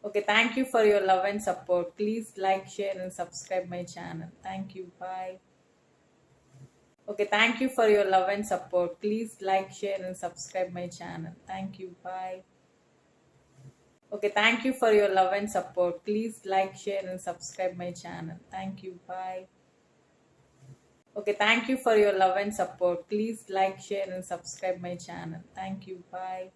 Okay, thank you for your love and support. Please like, share, and subscribe my channel. Thank you. Bye. Okay, thank you for your love and support. Please like, share, and subscribe my channel. Thank you. Bye. Okay, thank you for your love and support. Please like, share, and subscribe my channel. Thank you. Bye. Okay, thank you for your love and support. Please like, share, and subscribe my channel. Thank you. Bye.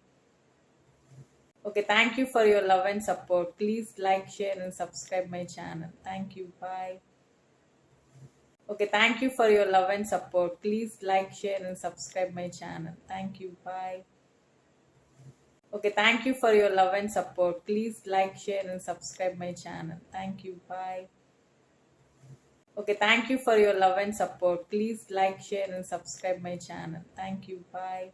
Okay, thank you for your love and support. Please like, share, and subscribe my channel. Thank you. Bye. Okay, thank you for your love and support. Please like, share, and subscribe my channel. Thank you. Bye. Okay, thank you for your love and support. Please like, share, and subscribe my channel. Thank you. Bye. Okay, thank you for your love and support. Please like, share, and subscribe my channel. Thank you. Bye.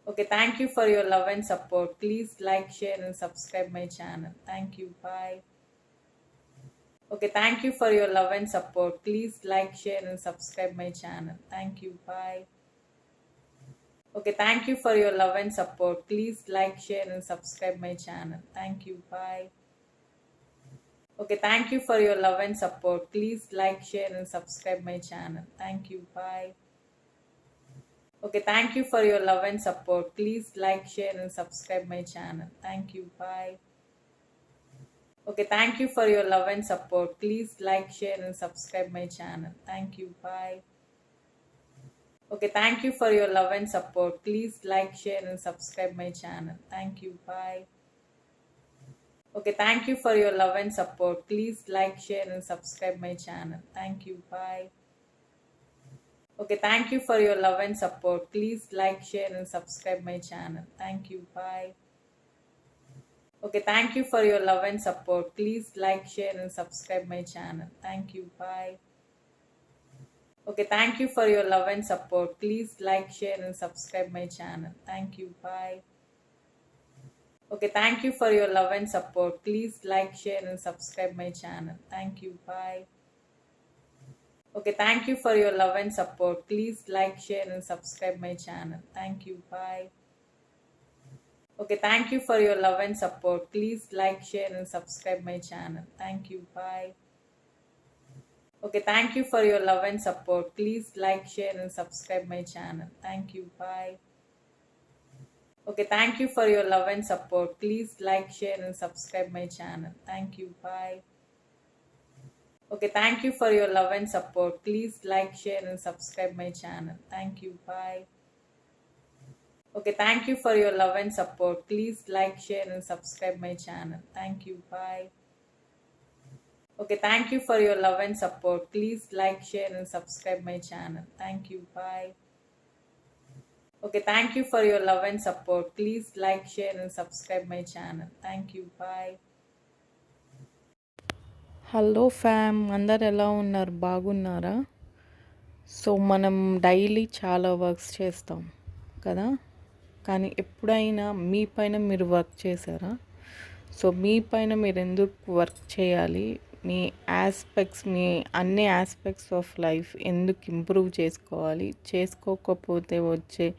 Okay, thank you for your love and support. Please like, share, and subscribe my channel. Thank you. Bye. Okay, thank you for your love and support. Please like, share, and subscribe my channel. Thank you. Bye. Okay, thank you for your love and support. Please like, share, and subscribe my channel. Thank you. Bye. Okay, thank you for your love and support. Please like, share, and subscribe my channel. Thank you. Bye. Okay, thank you for your love and support. Please like, share, and subscribe my channel. Thank you. Bye. Okay, thank you for your love and support. Please like, share, and subscribe my channel. Thank you. Bye. Okay, thank you for your love and support. Please like, share, and subscribe my channel. Thank you. Bye. Okay, thank you for your love and support. Please like, share, and subscribe my channel. Thank you. Bye. Okay, thank you for your love and support. Please like, share, and subscribe my channel. Thank you. Bye. Okay, thank you for your love and support. Please like, share, and subscribe my channel. Thank you. Bye. Okay, thank you for your love and support. Please like, share, and subscribe my channel. Thank you. Bye. Okay, thank you for your love and support. Please like, share, and subscribe my channel. Thank you. Bye. Okay, thank you for your love and support. Please like, share, and subscribe my channel. Thank you. Bye. Okay, thank you for your love and support. Please like, share, and subscribe my channel. Thank you. Bye. Okay, thank you for your love and support. Please like, share, and subscribe my channel. Thank you. Bye. Okay, thank you for your love and support. Please like, share, and subscribe my channel. Thank you. Bye. Okay, thank you for your love and support. Please like, share, and subscribe my channel. Thank you. Bye. Okay, thank you for your love and support. Please like, share, and subscribe my channel. Thank you. Bye. Okay, thank you for your love and support. Please like, share, and subscribe my channel. Thank you. Bye. Okay, thank you for your love and support. Please like, share, and subscribe my channel. Thank you. Bye. Hello fam, అందరు ఎలా ఉన్నారు? బాగున్నారా? So మనం daily చాలా works చేస్తాం కదా, కానీ ఎప్పుడైనా మీ పైన మీరు వర్క్ చేశారా? సో మీ పైన మీరు ఎందుకు వర్క్ చేయాలి, మీ ఆస్పెక్ట్స్, మీ అన్ని ఆస్పెక్ట్స్ ఆఫ్ లైఫ్ ఎందుకు ఇంప్రూవ్ చేసుకోవాలి, చేసుకోకపోతే వచ్చే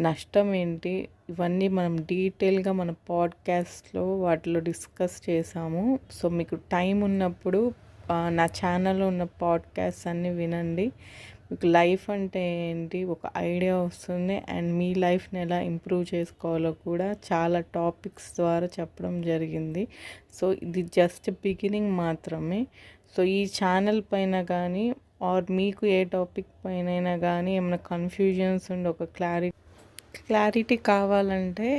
నష్టం ఏంటి, ఇవన్నీ మనం డీటెయిల్గా మన పాడ్కాస్ట్లో వాటిలో డిస్కస్ చేసాము. సో మీకు టైం ఉన్నప్పుడు నా ఛానల్లో ఉన్న పాడ్కాస్ట్ అన్నీ వినండి. మీకు లైఫ్ అంటే ఏంటి ఒక ఐడియా వస్తుంది, అండ్ మీ లైఫ్ని ఎలా ఇంప్రూవ్ చేసుకోవాలో కూడా చాలా టాపిక్స్ ద్వారా చెప్పడం జరిగింది. సో ఇది జస్ట్ బిగినింగ్ మాత్రమే. సో ఈ ఛానల్ పైన కానీ ఆర్ మీకు ఏ టాపిక్ పైన కానీ ఏమైనా కన్ఫ్యూజన్స్ ఉండి ఒక క్లారిటీ కావాలంటే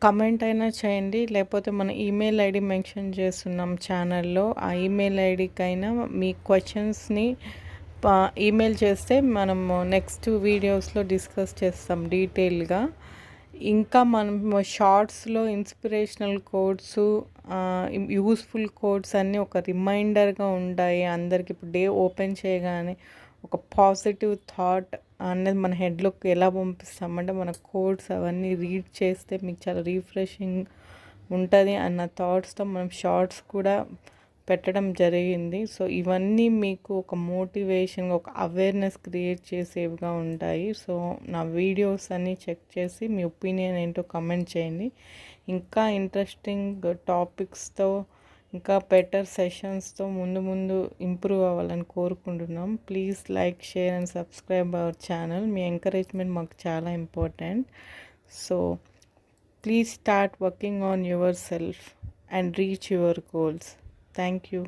కమెంట్ అయినా చేయండి, లేకపోతే మన ఈమెయిల్ ఐడి మెన్షన్ చేస్తున్నాం ఛానల్లో. ఆ ఈమెయిల్ ఐడికైనా మీ క్వశ్చన్స్ని ఈమెయిల్ చేస్తే మనము నెక్స్ట్ వీడియోస్లో డిస్కస్ చేస్తాం డీటెయిల్గా. ఇంకా మనం షార్ట్స్లో ఇన్స్పిరేషనల్ కోడ్స్, యూస్ఫుల్ కోడ్స్ అన్నీ ఒక రిమైండర్గా ఉంటాయి అందరికి. ఇప్పుడు డే ఓపెన్ చేయగానే ఒక పాజిటివ్ థాట్ అనేది మన హెడ్లోకి ఎలా పంపిస్తామంటే మన కోడ్స్ అవన్నీ రీడ్ చేస్తే మీకు చాలా రీఫ్రెషింగ్ ఉంటుంది అన్న థాట్స్తో మనం షార్ట్స్ కూడా పెట్టడం జరిగింది. సో ఇవన్నీ మీకు ఒక మోటివేషన్, ఒక అవేర్నెస్ క్రియేట్ చేసేవిగా ఉంటాయి. సో నా వీడియోస్ అన్నీ చెక్ చేసి మీ ఒపీనియన్ ఏంటో కమెంట్ చేయండి. ఇంకా ఇంట్రెస్టింగ్ టాపిక్స్తో ఇంకా బెటర్ సెషన్స్తో ముందు ముందు ఇంప్రూవ్ అవ్వాలని కోరుకుంటున్నాం. Please like, share and subscribe our channel. Me encouragement మాకు చాలా important. So please start working on your self and reach your goals. Thank you.